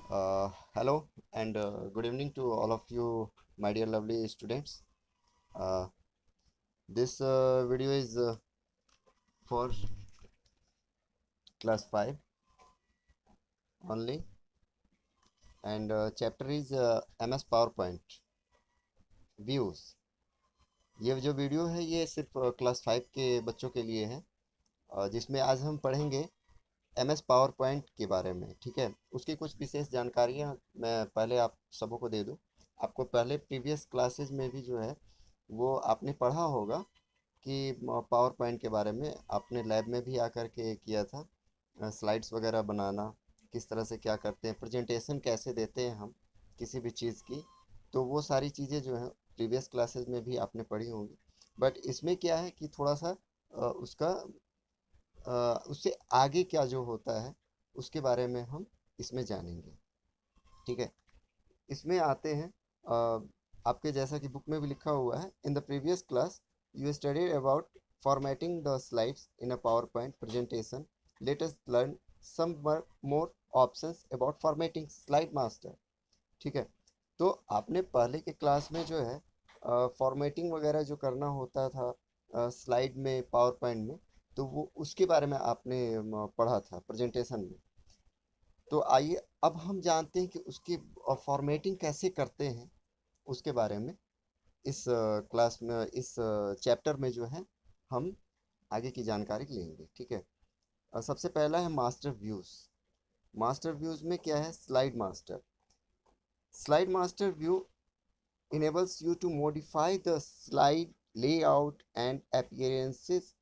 Hello and good evening to all of you, my dear lovely students. Uh, this video is for class 5 only, and chapter is MS PowerPoint views. ये जो video है ये सिर्फ class 5 के बच्चों के लिए है, जिसमें आज हम पढ़ेंगे MS पावर पॉइंट के बारे में। ठीक है, उसकी कुछ विशेष जानकारियाँ मैं पहले आप सबों को दे दूँ। आपको पहले प्रीवियस क्लासेस में भी जो है वो आपने पढ़ा होगा कि पावर पॉइंट के बारे में आपने लैब में भी आकर के किया था। स्लाइड्स वगैरह बनाना किस तरह से क्या करते हैं, प्रेजेंटेशन कैसे देते हैं हम किसी भी चीज़ की, तो वो सारी चीज़ें जो हैं प्रीवियस क्लासेस में भी आपने पढ़ी होंगी। बट इसमें क्या है कि थोड़ा सा उसका उससे आगे क्या जो होता है उसके बारे में हम इसमें जानेंगे। ठीक है, इसमें आते हैं। आपके जैसा कि बुक में भी लिखा हुआ है, in the previous class you studied about formatting the slides in a PowerPoint presentation. Let us learn some more options about formatting slide master. ठीक है, तो आपने पहले के क्लास में जो है फॉर्मेटिंग वगैरह जो करना होता था स्लाइड में, पावर पॉइंट में, तो वो उसके बारे में आपने पढ़ा था प्रेजेंटेशन में। तो आइए अब हम जानते हैं कि उसकी फॉर्मेटिंग कैसे करते हैं उसके बारे में। इस क्लास में, इस चैप्टर में जो है हम आगे की जानकारी लेंगे। ठीक है, सबसे पहला है मास्टर व्यूज। मास्टर व्यूज में क्या है, slide master. Slide master view enables you to modify the slide layout and appearances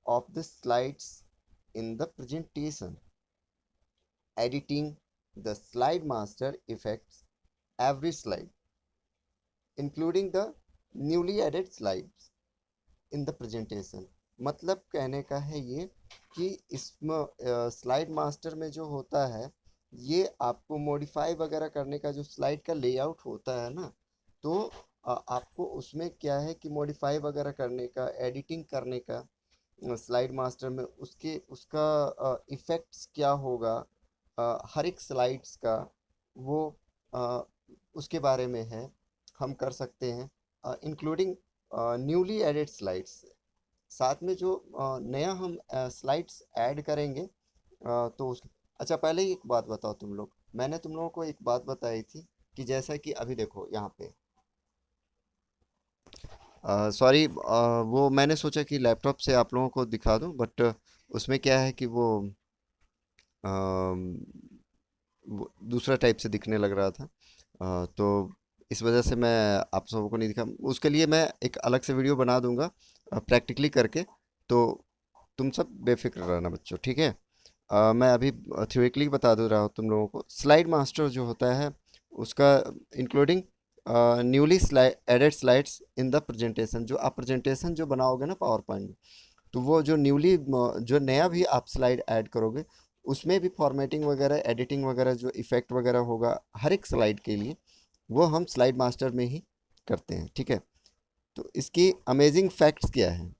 of the slides in the presentation. Editing the slide master affects every slide, including the newly added slides in the presentation. मतलब कहने का है ये कि इसमें slide master में जो होता है ये आपको मॉडिफाई वगैरह करने का, जो स्लाइड का लेआउट होता है ना, तो आपको उसमें क्या है कि मॉडिफाई वगैरह करने का, एडिटिंग करने का स्लाइड मास्टर में उसके उसका इफ़ेक्ट्स क्या होगा हर एक स्लाइड्स का, वो अ, उसके बारे में है, हम कर सकते हैं इंक्लूडिंग न्यूली एडेड स्लाइड्स। साथ में जो नया हम स्लाइड्स ऐड करेंगे तो उस अच्छा, पहले ही एक बात बताओ तुम लोग, मैंने तुम लोगों को एक बात बताई थी कि जैसा कि अभी देखो यहाँ पे, सॉरी, वो मैंने सोचा कि लैपटॉप से आप लोगों को दिखा दूं, बट उसमें क्या है कि वो दूसरा टाइप से दिखने लग रहा था। तो इस वजह से मैं आप सबको को नहीं दिखा। उसके लिए मैं एक अलग से वीडियो बना दूंगा प्रैक्टिकली करके। तो तुम सब बेफिक्र रहना बच्चों, ठीक है। मैं अभी थ्योरेटिकली बता दे रहा हूँ तुम लोगों को। स्लाइड मास्टर जो होता है उसका including newly added slides in the presentation. जो आप प्रेजेंटेशन जो बनाओगे ना पावर पॉइंट में, तो वो जो न्यूली, जो नया भी आप स्लाइड ऐड करोगे उसमें भी फॉर्मेटिंग वगैरह, एडिटिंग वगैरह, जो इफेक्ट वगैरह होगा हर एक स्लाइड के लिए, वो हम स्लाइड मास्टर में ही करते हैं। ठीक है, तो इसकी अमेजिंग फैक्ट्स क्या है,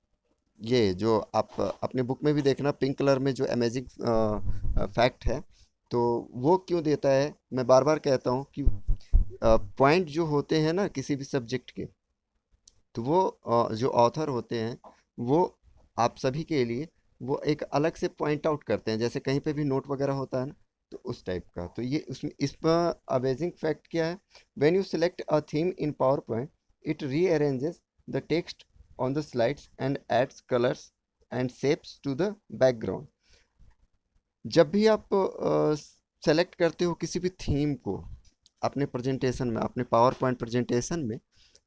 ये जो आप अपने बुक में भी देखना, पिंक कलर में जो अमेजिंग फैक्ट है, तो वो क्यों देता है। मैं बार बार कहता हूँ कि पॉइंट जो होते हैं ना किसी भी सब्जेक्ट के, तो वो जो ऑथर होते हैं वो आप सभी के लिए वो एक अलग से पॉइंट आउट करते हैं, जैसे कहीं पे भी नोट वगैरह होता है ना, तो उस टाइप का। तो ये उसमें इस पर अमेजिंग फैक्ट क्या है, when you select a theme in PowerPoint, it rearranges the text on the slides and adds colours and shapes to the background. जब भी आप सेलेक्ट करते हो किसी भी थीम को अपने प्रेजेंटेशन में, अपने पावर पॉइंट प्रेजेंटेशन में,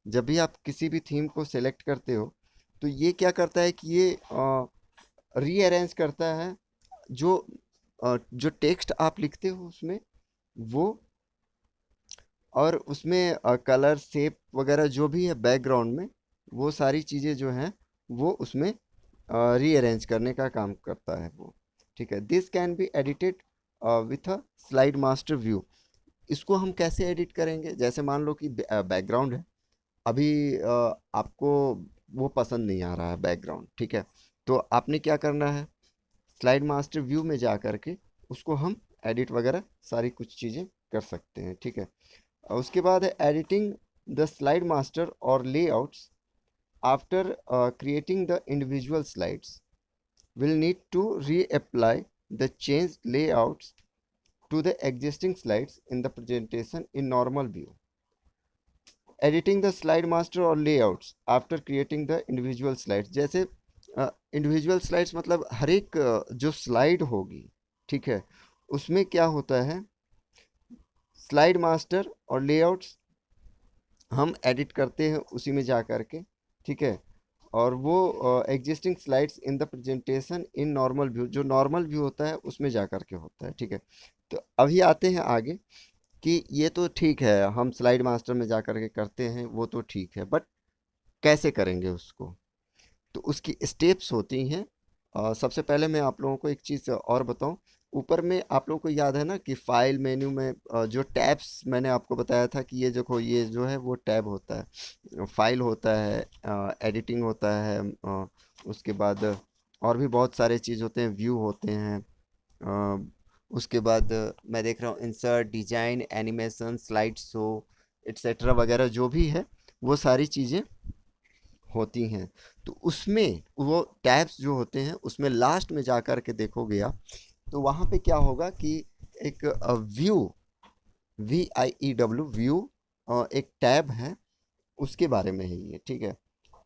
जब भी आप किसी भी थीम को सेलेक्ट करते हो, तो ये क्या करता है कि ये रीअरेंज करता है जो जो टेक्स्ट आप लिखते हो उसमें, वो, और उसमें कलर शेप वगैरह जो भी है बैकग्राउंड में, वो सारी चीज़ें जो हैं वो उसमें रीअरेंज करने का काम करता है वो। ठीक है, this can be edited with a slide master view. इसको हम कैसे एडिट करेंगे, जैसे मान लो कि बैकग्राउंड है, अभी आपको वो पसंद नहीं आ रहा है बैकग्राउंड, ठीक है, तो आपने क्या करना है, स्लाइड मास्टर व्यू में जा कर के उसको हम एडिट वगैरह सारी कुछ चीज़ें कर सकते हैं, ठीक है। और उसके बाद है एडिटिंग द स्लाइड मास्टर और layouts after creating the individual slides will need to reapply the changed layouts to the existing slides in the presentation in normal view. Editing the slide master or layouts after creating the individual slides, जैसे individual slides मतलब हर एक जो slide होगी, ठीक है, उसमें क्या होता है, स्लाइड मास्टर और लेआउट्स हम एडिट करते हैं उसी में जा कर के, ठीक है। और वो existing slides in the presentation in normal view, जो नॉर्मल व्यू होता है उसमें जा कर के होता है, ठीक है। तो अभी आते हैं आगे कि ये तो ठीक है, हम स्लाइड मास्टर में जा कर के करते हैं, वो तो ठीक है, बट कैसे करेंगे उसको? तो उसकी स्टेप्स होती हैं। सबसे पहले मैं आप लोगों को एक चीज़ और बताऊं, ऊपर में आप लोगों को याद है ना कि फाइल मेन्यू में जो टैब्स मैंने आपको बताया था कि ये देखो, ये जो है वो टैब होता है, फाइल होता है, एडिटिंग होता है, उसके बाद और भी बहुत सारे चीज़ होते हैं, व्यू होते हैं, उसके बाद मैं देख रहा हूँ insert, design, animation, slide show, etcetera वगैरह जो भी है वो सारी चीज़ें होती हैं। तो उसमें वो टैब्स जो होते हैं उसमें लास्ट में जा कर के देखोगे आप, तो वहाँ पे क्या होगा कि एक व्यू, VIEW व्यू, एक टैब है, उसके बारे में है ये, ठीक है।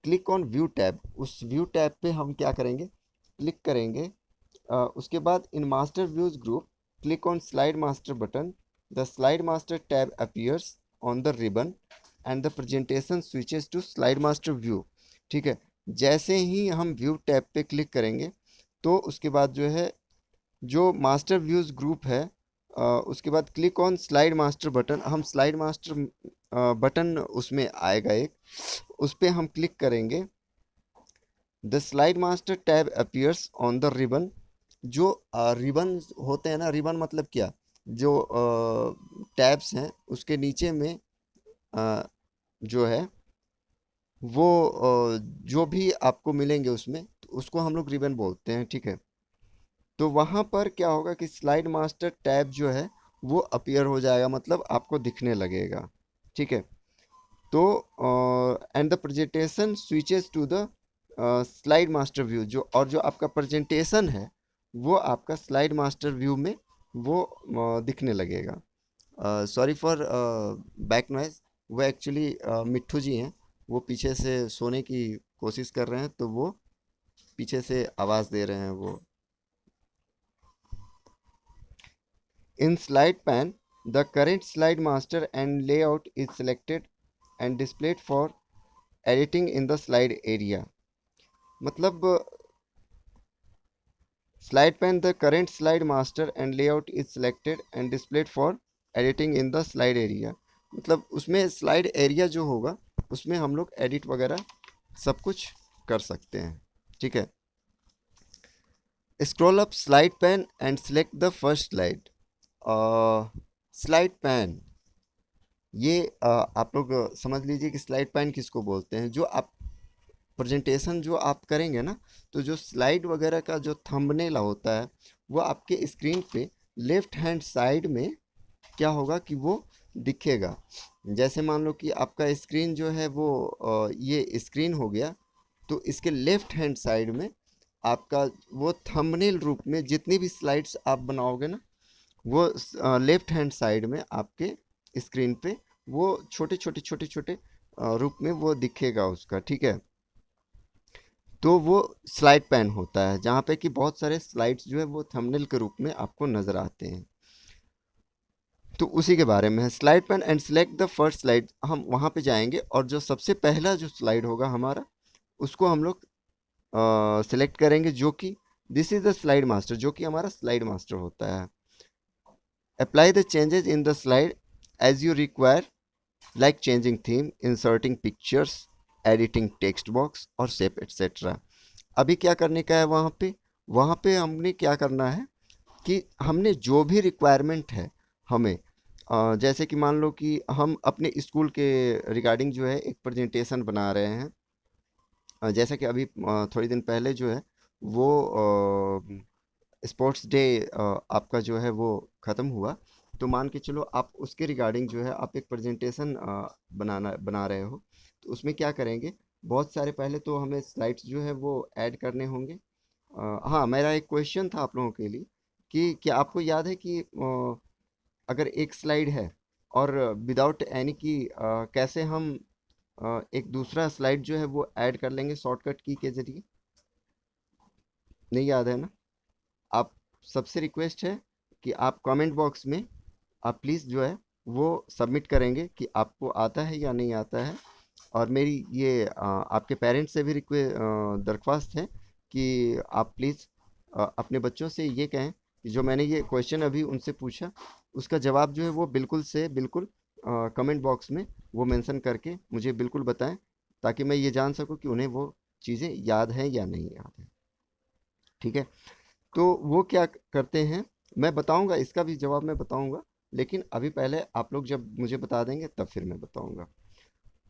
क्लिक ऑन व्यू टैब, उस व्यू टैब पे हम क्या करेंगे, क्लिक करेंगे। उसके बाद in master views group click on slide master button, the slide master tab appears on the ribbon and the presentation switches to slide master view, ठीक है। जैसे ही हम व्यू टैब पे क्लिक करेंगे तो उसके बाद जो है, जो मास्टर व्यूज ग्रुप है, उसके बाद click on slide master button, हम स्लाइड मास्टर बटन उसमें आएगा एक, उस पर हम क्लिक करेंगे। The slide master tab appears on the ribbon, जो रिबन होते हैं ना, रिबन मतलब क्या, जो टैब्स हैं उसके नीचे में जो है वो जो भी आपको मिलेंगे उसमें, तो उसको हम लोग रिबन बोलते हैं, ठीक है। तो वहाँ पर क्या होगा कि स्लाइड मास्टर टैब जो है वो अपीयर हो जाएगा, मतलब आपको दिखने लगेगा, ठीक है। तो and the presentation switches to the slide master view, जो और जो आपका प्रेजेंटेशन है वो आपका स्लाइड मास्टर व्यू में वो दिखने लगेगा। सॉरी फॉर बैक नॉइज, वो एक्चुअली मिट्ठू जी हैं, वो पीछे से सोने की कोशिश कर रहे हैं, तो वो पीछे से आवाज़ दे रहे हैं वो। In slide pane, the current slide master and layout is selected and displayed for editing in the slide area. मतलब slide pane, the current slide master and layout is selected and displayed for editing in the slide area. मतलब उसमें slide area जो होगा उसमें हम लोग edit वगैरह सब कुछ कर सकते हैं, ठीक है। Scroll up slide pan and select the first slide. Slide pan, ये आप लोग समझ लीजिए कि स्लाइड पैन किसको बोलते हैं। जो आप प्रेजेंटेशन जो आप करेंगे ना, तो जो स्लाइड वगैरह का जो थंबनेल होता है वो आपके स्क्रीन पे लेफ्ट हैंड साइड में क्या होगा कि वो दिखेगा। जैसे मान लो कि आपका स्क्रीन जो है वो ये स्क्रीन हो गया, तो इसके लेफ्ट हैंड साइड में आपका वो थंबनेल रूप में जितनी भी स्लाइड्स आप बनाओगे ना, वो लेफ्ट हैंड साइड में आपके स्क्रीन पे वो छोटे छोटे छोटे छोटे रूप में वो दिखेगा उसका, ठीक है। तो वो स्लाइड पैन होता है जहाँ पे कि बहुत सारे स्लाइड्स जो है वो थंबनेल के रूप में आपको नज़र आते हैं। तो उसी के बारे में है slide pan and select the first slide. हम वहाँ पे जाएंगे और जो सबसे पहला जो स्लाइड होगा हमारा उसको हम लोग सेलेक्ट करेंगे, जो कि this is the slide master, जो कि हमारा स्लाइड मास्टर होता है। Apply the changes in the slide as you require, like changing theme, inserting pictures, editing text box और शेप एट्सेट्रा। अभी क्या करने का है वहाँ पे हमने क्या करना है कि हमने जो भी रिक्वायरमेंट है हमें, जैसे कि मान लो कि हम अपने स्कूल के रिगार्डिंग जो है एक प्रेजेंटेशन बना रहे हैं, जैसा कि अभी थोड़ी दिन पहले जो है वो स्पोर्ट्स डे आपका जो है वो ख़त्म हुआ, तो मान के चलो आप उसके रिगार्डिंग जो है आप एक प्रेजेंटेशन बना रहे हो, तो उसमें क्या करेंगे, बहुत सारे पहले तो हमें स्लाइड्स जो है वो ऐड करने होंगे। हाँ, मेरा एक क्वेश्चन था आप लोगों के लिए कि क्या आपको याद है कि अगर एक स्लाइड है और विदाउट एनी की कैसे हम एक दूसरा स्लाइड जो है वो ऐड कर लेंगे शॉर्टकट की के जरिए? नहीं याद है ना? आप सबसे रिक्वेस्ट है कि आप कमेंट बॉक्स में आप प्लीज़ जो है वो सबमिट करेंगे कि आपको आता है या नहीं आता है। और मेरी ये आपके पेरेंट्स से भी दरख्वास्त है कि आप प्लीज़ अपने बच्चों से ये कहें कि जो मैंने ये क्वेश्चन अभी उनसे पूछा उसका जवाब जो है वो बिल्कुल से बिल्कुल कमेंट बॉक्स में वो मेंशन करके मुझे बिल्कुल बताएं, ताकि मैं ये जान सकूं कि उन्हें वो चीज़ें याद हैं या नहीं याद है। ठीक है, तो वो क्या करते हैं, मैं बताऊंगा, इसका भी जवाब मैं बताऊंगा, लेकिन अभी पहले आप लोग जब मुझे बता देंगे तब फिर मैं बताऊंगा,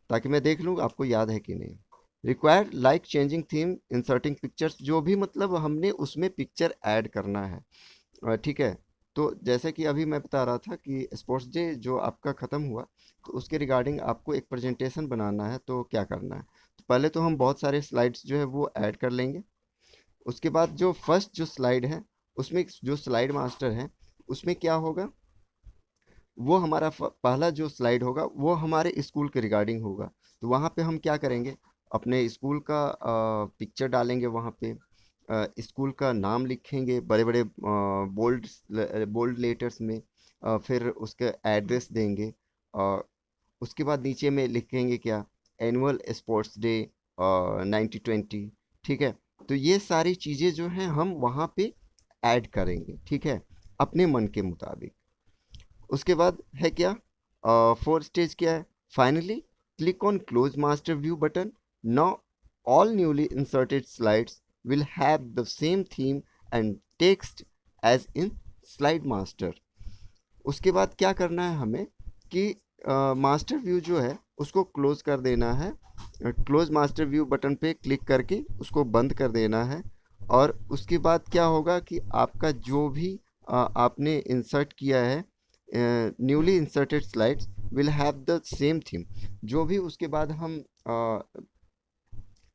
ताकि मैं देख लूँ आपको याद है कि नहीं। Required like changing theme inserting pictures, जो भी मतलब हमने उसमें पिक्चर ऐड करना है। ठीक है, तो जैसे कि अभी मैं बता रहा था कि स्पोर्ट्स डे जो आपका ख़त्म हुआ, तो उसके रिगार्डिंग आपको एक प्रेजेंटेशन बनाना है, तो क्या करना है, तो पहले तो हम बहुत सारे स्लाइड्स जो है वो ऐड कर लेंगे। उसके बाद जो फर्स्ट जो स्लाइड है उसमें जो स्लाइड मास्टर है उसमें क्या होगा, वो हमारा पहला जो स्लाइड होगा वो हमारे स्कूल के रिगार्डिंग होगा। तो वहाँ पे हम क्या करेंगे, अपने स्कूल का पिक्चर डालेंगे वहाँ पे, स्कूल का नाम लिखेंगे बड़े बड़े बोल्ड बोल्ड लेटर्स में, फिर उसका एड्रेस देंगे, और उसके बाद नीचे में लिखेंगे क्या, एनुअल स्पोर्ट्स डे 1920। ठीक है, तो ये सारी चीज़ें जो हैं हम वहाँ पे ऐड करेंगे, ठीक है, अपने मन के मुताबिक। उसके बाद है क्या, फोर्थ स्टेज क्या है, finally click on close master view button. Now all newly inserted slides will have the same theme and text as in slide master. उसके बाद क्या करना है हमें कि मास्टर व्यू जो है उसको क्लोज कर देना है, क्लोज मास्टर व्यू बटन पे क्लिक करके उसको बंद कर देना है। और उसके बाद क्या होगा कि आपका जो भी आपने इंसर्ट किया है, newly inserted slides will have the same theme. जो भी उसके बाद हम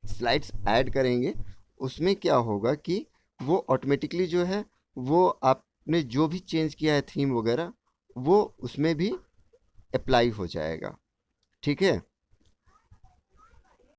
स्लाइड्स ऐड करेंगे उसमें क्या होगा कि वो ऑटोमेटिकली जो है वो आपने जो भी चेंज किया है थीम वगैरह वो उसमें भी अप्लाई हो जाएगा। ठीक है,